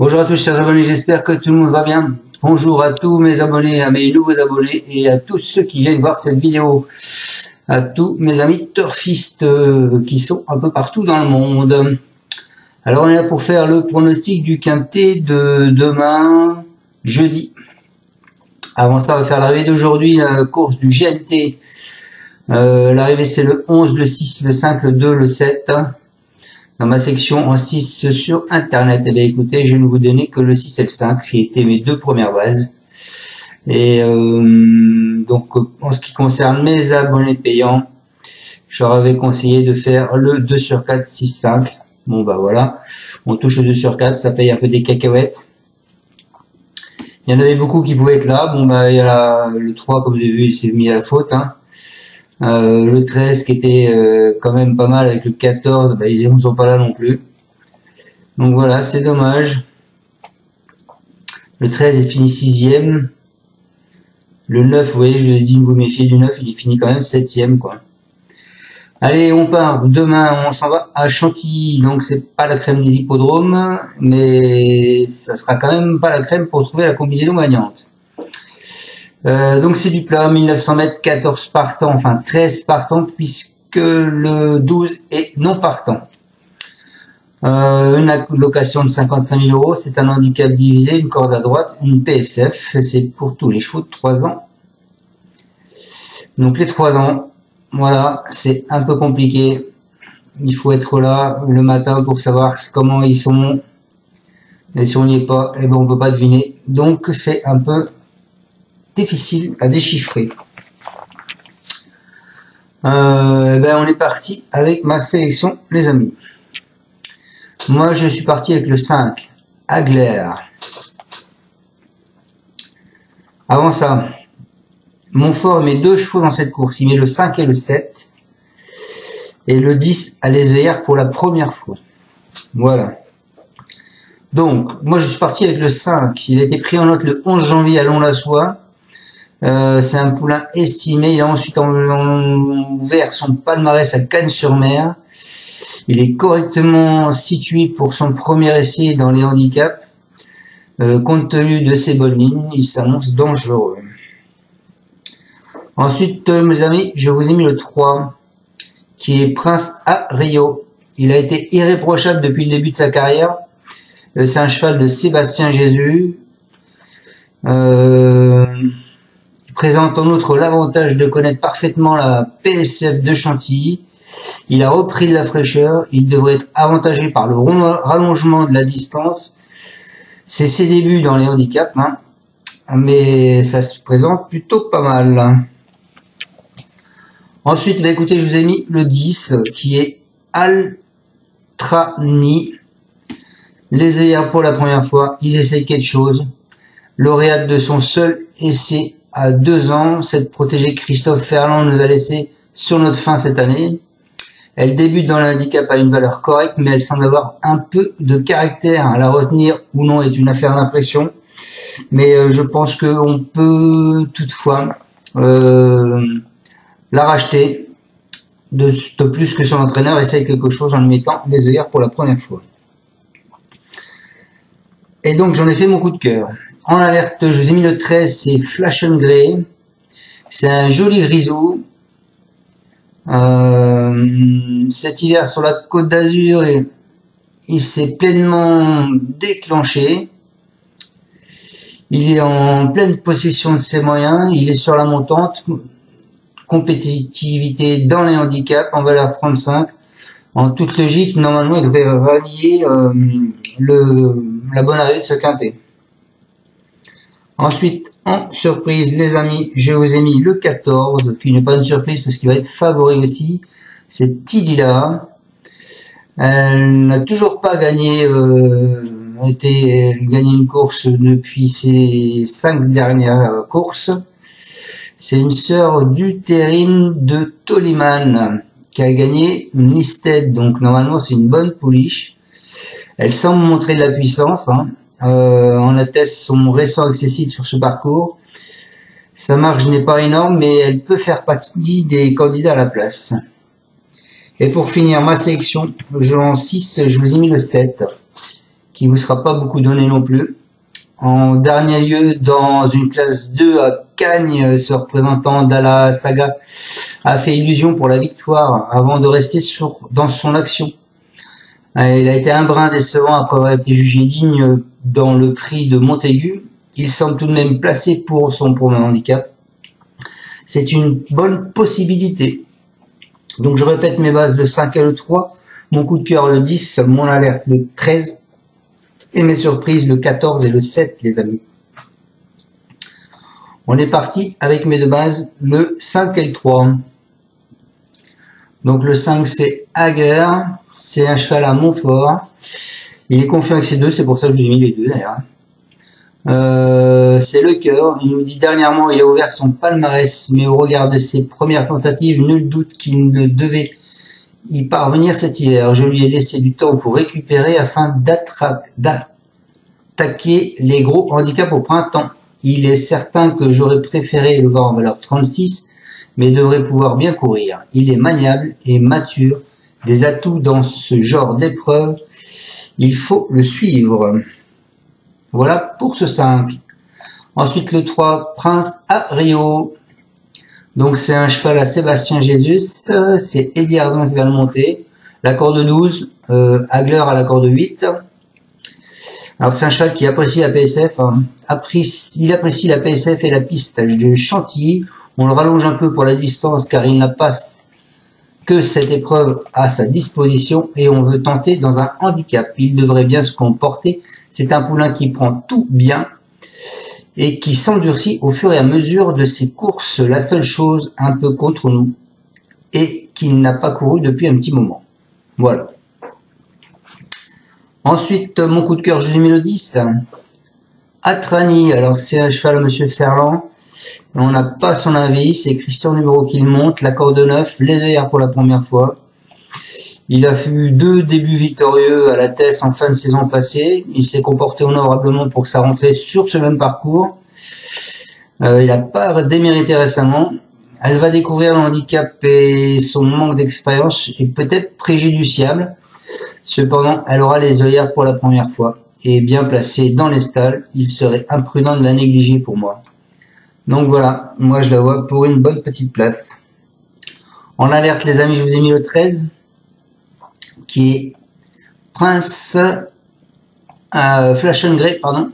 Bonjour à tous chers abonnés, j'espère que tout le monde va bien. Bonjour à tous mes abonnés, à mes nouveaux abonnés et à tous ceux qui viennent voir cette vidéo. À tous mes amis turfistes qui sont un peu partout dans le monde. Alors on est là pour faire le pronostic du quintet de demain, jeudi. Avant ça, on va faire l'arrivée d'aujourd'hui, la course du GNT. L'arrivée c'est le 11, le 6, le 5, le 2, le 7. Dans ma section en 6 sur internet. Eh bien écoutez, je ne vous donner que le 6 et le 5, qui étaient mes deux premières bases. Et donc en ce qui concerne mes abonnés payants, je leur avais conseillé de faire le 2 sur 4, 6, 5. Bon bah voilà, on touche le 2 sur 4, ça paye un peu des cacahuètes. Il y en avait beaucoup qui pouvaient être là. Bon bah il y a le 3, comme vous avez vu, il s'est mis à la faute, hein. Le 13 qui était quand même pas mal avec le 14, bah, ils ne sont pas là non plus. Donc voilà, c'est dommage. Le 13 est fini 6e. Le 9, vous voyez, je vous ai dit de vous méfier du 9, il est fini quand même 7e, quoi. Allez, on part. Demain, on s'en va à Chantilly. Donc c'est pas la crème des hippodromes, mais ça sera quand même pas la crème pour trouver la combinaison gagnante. Donc c'est du plat, 1900 mètres, 14 partants, enfin 13 partants, puisque le 12 est non partant. Une allocation de 55 000 €, c'est un handicap divisé, une corde à droite, une PSF, c'est pour tous les chevaux de 3 ans. Donc les 3 ans, voilà, c'est un peu compliqué. Il faut être là le matin pour savoir comment ils sont. Et si on n'y est pas, eh ben on peut pas deviner. Donc c'est un peu difficile à déchiffrer. Ben on est parti avec ma sélection, les amis. Moi, je suis parti avec le 5, Agler. Avant ça, Montfort met 2 chevaux dans cette course. Il met le 5 et le 7. Et le 10 à les œillères pour la première fois. Voilà. Donc, moi, je suis parti avec le 5. Il a été pris en note le 11 janvier à Lons-la-Soie. C'est un poulain estimé. Il a ensuite ouvert son palmarès à Cagnes-sur-Mer. Il est correctement situé pour son premier essai dans les handicaps. Compte tenu de ses bonnes lignes, il s'annonce dangereux. Ensuite, mes amis, je vous ai mis le 3, qui est Prince à Rio. Il a été irréprochable depuis le début de sa carrière. C'est un cheval de Sébastien Jésus. Il présente en outre l'avantage de connaître parfaitement la PSF de Chantilly. Il a repris de la fraîcheur. Il devrait être avantagé par le rallongement de la distance. C'est ses débuts dans les handicaps, hein, mais ça se présente plutôt pas mal. Ensuite, bah écoutez, je vous ai mis le 10 qui est Altrani. Les œillères pour la première fois, ils essayent quelque chose. Lauréate de son seul essai à 2 ans, cette protégée Christophe Ferland nous a laissé sur notre fin cette année. Elle débute dans l'handicap à une valeur correcte, mais elle semble avoir un peu de caractère. La retenir ou non est une affaire d'impression. Mais je pense qu'on peut toutefois la racheter de plus que son entraîneur essaye quelque chose en lui mettant les œillères pour la première fois. Et donc j'en ai fait mon coup de cœur. En alerte, je vous ai mis le 13, c'est Flash and Grey. C'est un joli grisou. Cet hiver sur la Côte d'Azur, il s'est pleinement déclenché. Il est en pleine possession de ses moyens. Il est sur la montante. Compétitivité dans les handicaps en valeur 35. En toute logique, normalement, il devrait rallier la bonne arrivée de ce quintet. Ensuite, en surprise, les amis, je vous ai mis le 14, qui n'est pas une surprise parce qu'il va être favori aussi. C'est Tidila. Elle n'a toujours pas gagné, gagné une course depuis ses 5 dernières courses. C'est une sœur d'Utérine de Toliman qui a gagné une listed, donc normalement c'est une bonne pouliche. Elle semble montrer de la puissance, hein. On atteste son récent accessible sur ce parcours. Sa marge n'est pas énorme, mais elle peut faire partie des candidats à la place. Et pour finir ma sélection, en 6, je vous ai mis le 7, qui qui vous sera pas beaucoup donné non plus. En dernier lieu, dans une classe 2 à Cagnes, ce représentant d'Ala Saga a fait illusion pour la victoire avant de rester dans son action. Il a été un brin décevant après avoir été jugé digne dans le prix de Montaigu. Il semble tout de même placé pour son premier handicap. C'est une bonne possibilité. Donc je répète mes bases, le 5 et le 3, mon coup de cœur le 10, mon alerte le 13, et mes surprises le 14 et le 7, les amis. On est parti avec mes deux bases, le 5 et le 3. Donc le 5 c'est Hager, c'est un cheval à Montfort. Il est confiant avec ses deux, c'est pour ça que je vous ai mis les deux d'ailleurs. C'est le cœur. Il nous dit dernièrement il a ouvert son palmarès, mais au regard de ses premières tentatives, nul doute qu'il ne devait y parvenir cet hiver. Je lui ai laissé du temps pour récupérer afin d'attaquer les gros handicaps au printemps. Il est certain que j'aurais préféré le voir en valeur 36, mais devrait pouvoir bien courir. Il est maniable et mature, des atouts dans ce genre d'épreuve. Il faut le suivre. Voilà pour ce 5. Ensuite le 3, Prince à Rio. Donc c'est un cheval à Sébastien Jésus, c'est Eddie Ardon qui va le monter. La corde 12, Hagler à la corde 8. Alors c'est un cheval qui apprécie la PSF, hein. Il apprécie la PSF et la piste de Chantilly. On le rallonge un peu pour la distance car il n'a pas que cette épreuve à sa disposition et on veut tenter dans un handicap. Il devrait bien se comporter. C'est un poulain qui prend tout bien et qui s'endurcit au fur et à mesure de ses courses. La seule chose un peu contre nous est qu'il n'a pas couru depuis un petit moment. Voilà. Ensuite, mon coup de cœur, je vous ai mis le 10. Atrani, alors c'est un cheval à Monsieur Ferland. On n'a pas son avis, c'est Christian Numéro qui le monte, la corde 9, les œillères pour la première fois. Il a eu 2 débuts victorieux à la Tesse en fin de saison passée. Il s'est comporté honorablement pour sa rentrée sur ce même parcours. Il n'a pas démérité récemment. Elle va découvrir le handicap et son manque d'expérience est peut-être préjudiciable. Cependant, elle aura les œillères pour la première fois et bien placée dans les stalles. Il serait imprudent de la négliger pour moi. Donc voilà, moi je la vois pour une bonne petite place. En alerte les amis, je vous ai mis le 13, qui est Prince Flash and Grey, pardon.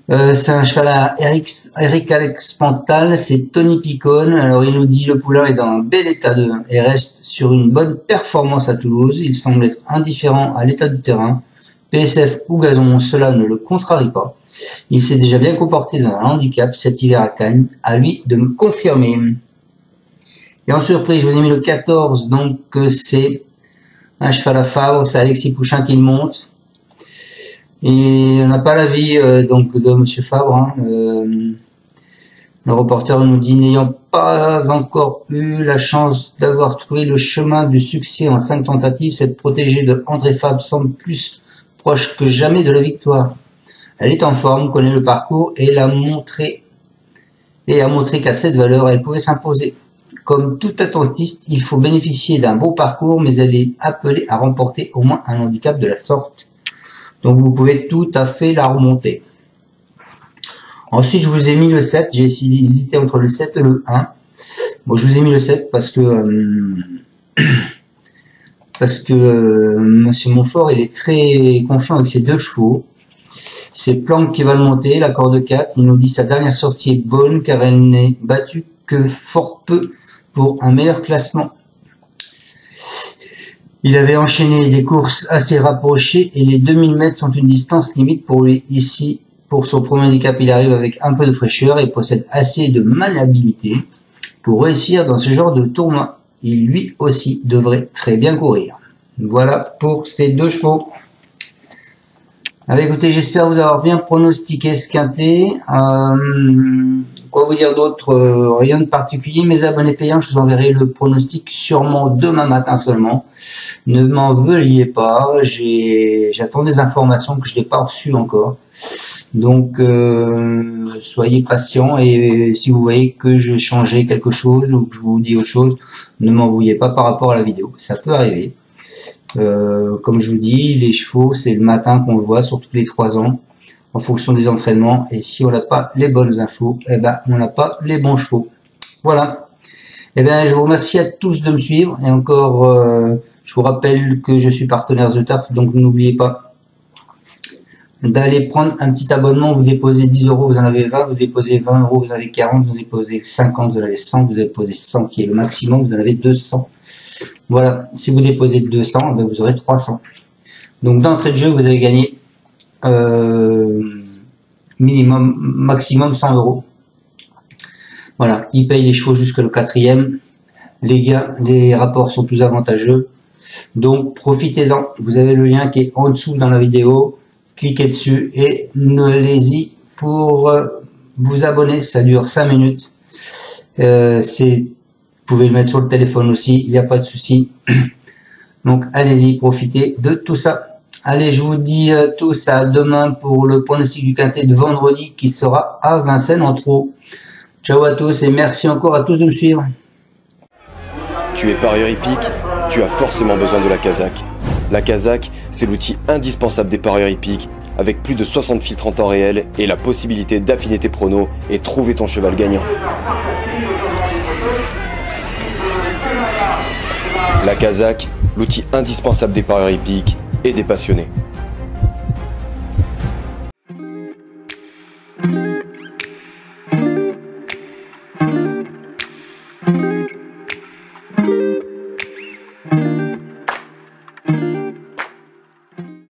C'est un cheval à Eric Alex Pantal, c'est Tony Picone. Alors il nous dit le poulain est dans un bel état et reste sur une bonne performance à Toulouse. Il semble être indifférent à l'état du terrain. PSF ou gazon, cela ne le contrarie pas. Il s'est déjà bien comporté dans un handicap cet hiver à Cannes, à lui de me confirmer. Et en surprise, je vous ai mis le 14, donc c'est un cheval à Favre, c'est Alexis Pouchin qui le monte. Et on n'a pas l'avis donc de Monsieur Favre. Hein. Le reporter nous dit n'ayant pas encore eu la chance d'avoir trouvé le chemin du succès en 5 tentatives, cette protégée de André Fabre semble plus proche que jamais de la victoire. Elle est en forme, connaît le parcours et a montré qu'à cette valeur, elle pouvait s'imposer. Comme tout attentiste, il faut bénéficier d'un beau parcours, mais elle est appelée à remporter au moins un handicap de la sorte. Donc vous pouvez tout à fait la remonter. Ensuite, je vous ai mis le 7. J'ai hésité entre le 7 et le 1. Bon, je vous ai mis le 7 parce que Monsieur Montfort, il est très confiant avec ses 2 chevaux. C'est Planck qui va le monter, la corde 4. Il nous dit sa dernière sortie est bonne car elle n'est battue que fort peu pour un meilleur classement. Il avait enchaîné des courses assez rapprochées et les 2000 mètres sont une distance limite pour lui. Ici, pour son premier handicap, il arrive avec un peu de fraîcheur et possède assez de maniabilité pour réussir dans ce genre de tournoi. Il lui aussi devrait très bien courir. Voilà pour ces 2 chevaux. Allez, écoutez, j'espère vous avoir bien pronostiqué ce quintet. Quoi vous dire d'autre? Rien de particulier. Mes abonnés payants, je vous enverrai le pronostic sûrement demain matin seulement. Ne m'en veuillez pas. J'attends des informations que je n'ai pas reçues encore. Donc, soyez patients et si vous voyez que je changeais quelque chose ou que je vous dis autre chose, ne m'en veuillez pas par rapport à la vidéo. Ça peut arriver. Comme je vous dis, les chevaux, c'est le matin qu'on le voit, surtout les 3 ans, en fonction des entraînements. Et si on n'a pas les bonnes infos, eh ben, on n'a pas les bons chevaux. Voilà. Eh bien, je vous remercie à tous de me suivre. Et encore, je vous rappelle que je suis partenaire The Turf, donc n'oubliez pas d'aller prendre un petit abonnement. Vous déposez 10 €, vous en avez 20, vous déposez 20 €, vous en avez 40, vous déposez 50, vous en avez 100, vous déposez 100 qui est le maximum, vous en avez 200. Voilà, si vous déposez 200, ben vous aurez 300. Donc d'entrée de jeu, vous avez gagné minimum, maximum 100 €. Voilà, ils payent les chevaux jusqu'au 4e. Les gains, les rapports sont plus avantageux. Donc profitez-en. Vous avez le lien qui est en dessous dans la vidéo. Cliquez dessus et allez-y pour vous abonner. Ça dure 5 minutes. Vous pouvez le mettre sur le téléphone aussi, il n'y a pas de souci. Donc allez-y, profitez de tout ça. Allez, je vous dis à tous à demain pour le pronostic du quintet de vendredi qui sera à Vincennes en trot. Ciao à tous et merci encore à tous de me suivre. Tu es parieur hippique, tu as forcément besoin de la Kazakh. La Kazakh, c'est l'outil indispensable des parieurs hippiques, avec plus de 60 filtres en temps réel et la possibilité d'affiner tes pronos et trouver ton cheval gagnant. La Kazakh, l'outil indispensable des parieurs hippiques et des passionnés.